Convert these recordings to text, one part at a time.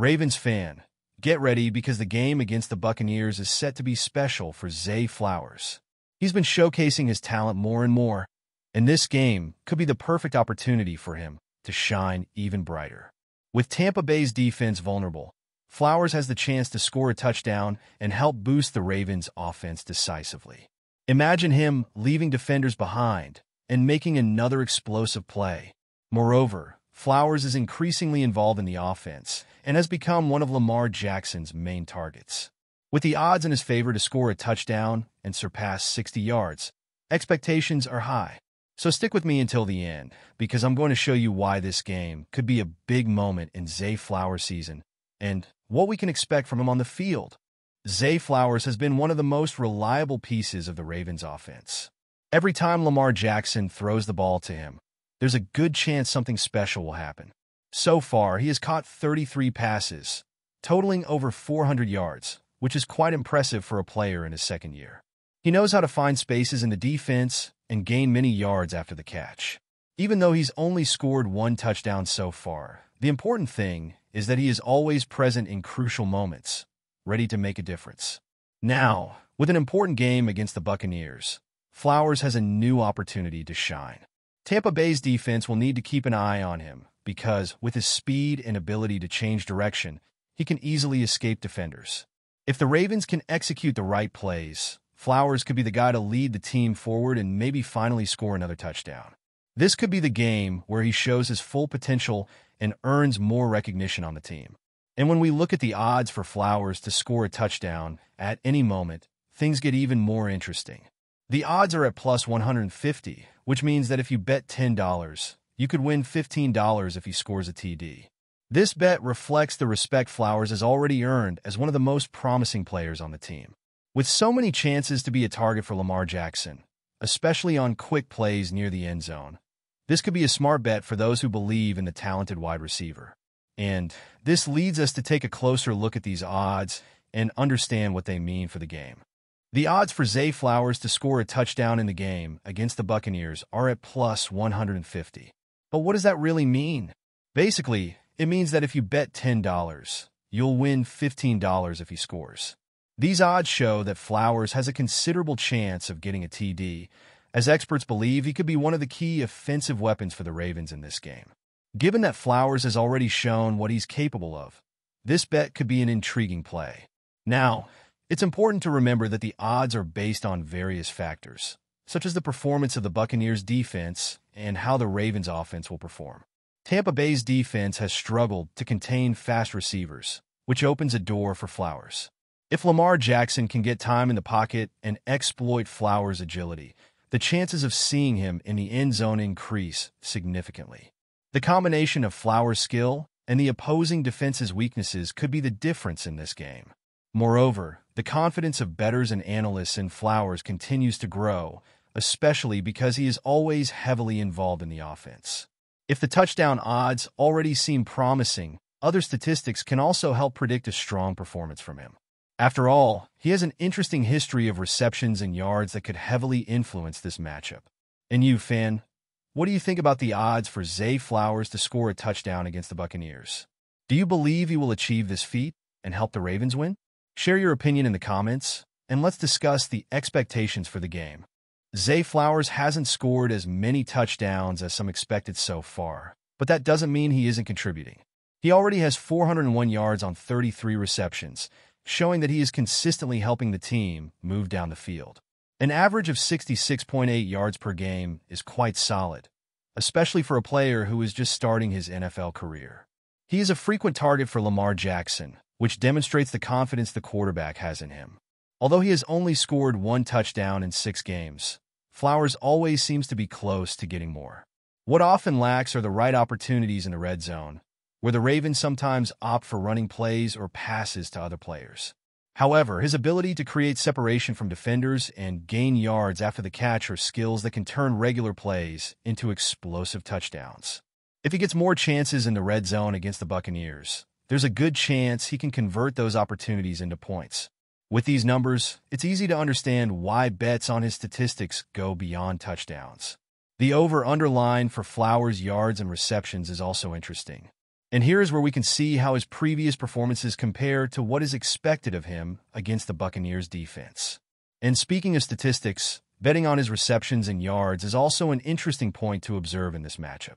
Ravens fan, get ready because the game against the Buccaneers is set to be special for Zay Flowers. He's been showcasing his talent more and more, and this game could be the perfect opportunity for him to shine even brighter. With Tampa Bay's defense vulnerable, Flowers has the chance to score a touchdown and help boost the Ravens' offense decisively. Imagine him leaving defenders behind and making another explosive play. Moreover, Flowers is increasingly involved in the offense and has become one of Lamar Jackson's main targets. With the odds in his favor to score a touchdown and surpass 60 yards, expectations are high. So stick with me until the end, because I'm going to show you why this game could be a big moment in Zay Flowers' season and what we can expect from him on the field. Zay Flowers has been one of the most reliable pieces of the Ravens' offense. Every time Lamar Jackson throws the ball to him, there's a good chance something special will happen. So far, he has caught 33 passes, totaling over 400 yards, which is quite impressive for a player in his second year. He knows how to find spaces in the defense and gain many yards after the catch. Even though he's only scored one touchdown so far, the important thing is that he is always present in crucial moments, ready to make a difference. Now, with an important game against the Buccaneers, Flowers has a new opportunity to shine. Tampa Bay's defense will need to keep an eye on him because, with his speed and ability to change direction, he can easily escape defenders. If the Ravens can execute the right plays, Flowers could be the guy to lead the team forward and maybe finally score another touchdown. This could be the game where he shows his full potential and earns more recognition on the team. And when we look at the odds for Flowers to score a touchdown at any moment, things get even more interesting. The odds are at plus 150, which means that if you bet $10, you could win $15 if he scores a TD. This bet reflects the respect Flowers has already earned as one of the most promising players on the team. With so many chances to be a target for Lamar Jackson, especially on quick plays near the end zone, this could be a smart bet for those who believe in the talented wide receiver. And this leads us to take a closer look at these odds and understand what they mean for the game. The odds for Zay Flowers to score a touchdown in the game against the Buccaneers are at plus 150. But what does that really mean? Basically, it means that if you bet $10, you'll win $15 if he scores. These odds show that Flowers has a considerable chance of getting a TD, as experts believe he could be one of the key offensive weapons for the Ravens in this game. Given that Flowers has already shown what he's capable of, this bet could be an intriguing play. Now, it's important to remember that the odds are based on various factors, such as the performance of the Buccaneers' defense and how the Ravens' offense will perform. Tampa Bay's defense has struggled to contain fast receivers, which opens a door for Flowers. If Lamar Jackson can get time in the pocket and exploit Flowers' agility, the chances of seeing him in the end zone increase significantly. The combination of Flowers' skill and the opposing defense's weaknesses could be the difference in this game. Moreover, the confidence of bettors and analysts in Flowers continues to grow, especially because he is always heavily involved in the offense. If the touchdown odds already seem promising, other statistics can also help predict a strong performance from him. After all, he has an interesting history of receptions and yards that could heavily influence this matchup. And you, fan, what do you think about the odds for Zay Flowers to score a touchdown against the Buccaneers? Do you believe he will achieve this feat and help the Ravens win? Share your opinion in the comments, and let's discuss the expectations for the game. Zay Flowers hasn't scored as many touchdowns as some expected so far, but that doesn't mean he isn't contributing. He already has 401 yards on 33 receptions, showing that he is consistently helping the team move down the field. An average of 66.8 yards per game is quite solid, especially for a player who is just starting his NFL career. He is a frequent target for Lamar Jackson, which demonstrates the confidence the quarterback has in him. Although he has only scored one touchdown in 6 games, Flowers always seems to be close to getting more. What often lacks are the right opportunities in the red zone, where the Ravens sometimes opt for running plays or passes to other players. However, his ability to create separation from defenders and gain yards after the catch are skills that can turn regular plays into explosive touchdowns. If he gets more chances in the red zone against the Buccaneers, there's a good chance he can convert those opportunities into points. With these numbers, it's easy to understand why bets on his statistics go beyond touchdowns. The over-under line for Flowers' yards and receptions is also interesting. And here is where we can see how his previous performances compare to what is expected of him against the Buccaneers defense. And speaking of statistics, betting on his receptions and yards is also an interesting point to observe in this matchup.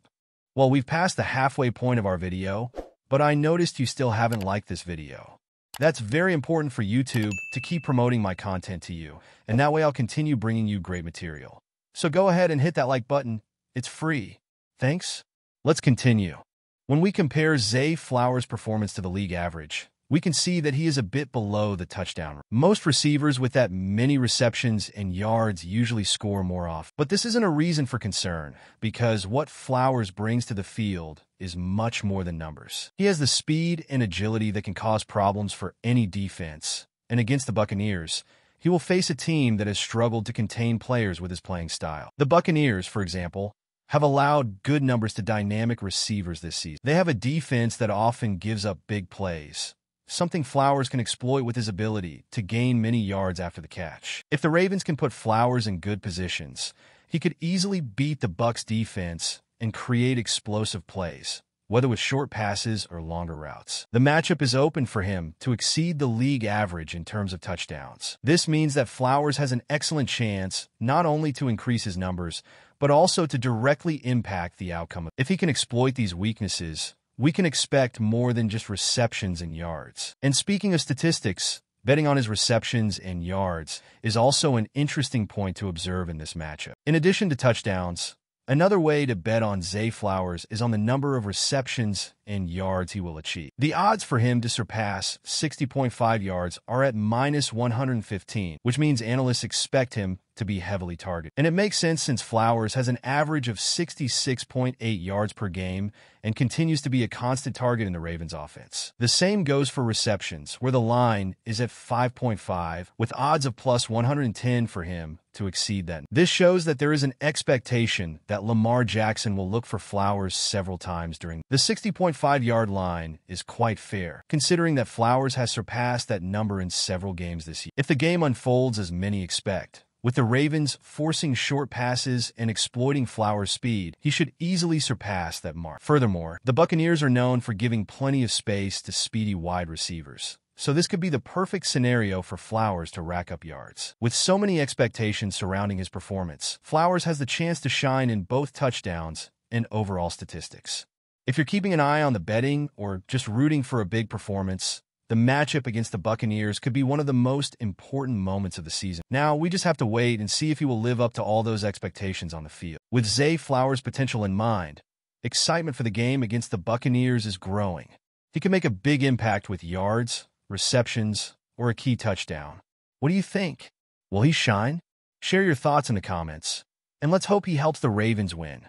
Well, we've passed the halfway point of our video, but I noticed you still haven't liked this video. That's very important for YouTube to keep promoting my content to you, and that way I'll continue bringing you great material. So go ahead and hit that like button. It's free. Thanks. Let's continue. When we compare Zay Flowers' performance to the league average, we can see that he is a bit below the touchdown. Most receivers with that many receptions and yards usually score more often. But this isn't a reason for concern, because what Flowers brings to the field is much more than numbers. He has the speed and agility that can cause problems for any defense. And against the Buccaneers, he will face a team that has struggled to contain players with his playing style. The Buccaneers, for example, have allowed good numbers to dynamic receivers this season. They have a defense that often gives up big plays, something Flowers can exploit with his ability to gain many yards after the catch. If the Ravens can put Flowers in good positions, he could easily beat the Bucs defense and create explosive plays, whether with short passes or longer routes. The matchup is open for him to exceed the league average in terms of touchdowns. This means that Flowers has an excellent chance not only to increase his numbers, but also to directly impact the outcome. If he can exploit these weaknesses, we can expect more than just receptions and yards. And speaking of statistics, betting on his receptions and yards is also an interesting point to observe in this matchup. In addition to touchdowns, another way to bet on Zay Flowers is on the number of receptions and yards he will achieve. The odds for him to surpass 60.5 yards are at -115, which means analysts expect him to be heavily targeted. And it makes sense since Flowers has an average of 66.8 yards per game and continues to be a constant target in the Ravens offense. The same goes for receptions, where the line is at 5.5, with odds of +110 for him to exceed that. This shows that there is an expectation that Lamar Jackson will look for Flowers several times during. The 60.5-yard line is quite fair, considering that Flowers has surpassed that number in several games this year. If the game unfolds as many expect, with the Ravens forcing short passes and exploiting Flowers' speed, he should easily surpass that mark. Furthermore, the Buccaneers are known for giving plenty of space to speedy wide receivers, so this could be the perfect scenario for Flowers to rack up yards. With so many expectations surrounding his performance, Flowers has the chance to shine in both touchdowns and overall statistics. If you're keeping an eye on the betting or just rooting for a big performance, the matchup against the Buccaneers could be one of the most important moments of the season. Now, we just have to wait and see if he will live up to all those expectations on the field. With Zay Flowers' potential in mind, excitement for the game against the Buccaneers is growing. He can make a big impact with yards, receptions, or a key touchdown. What do you think? Will he shine? Share your thoughts in the comments, and let's hope he helps the Ravens win.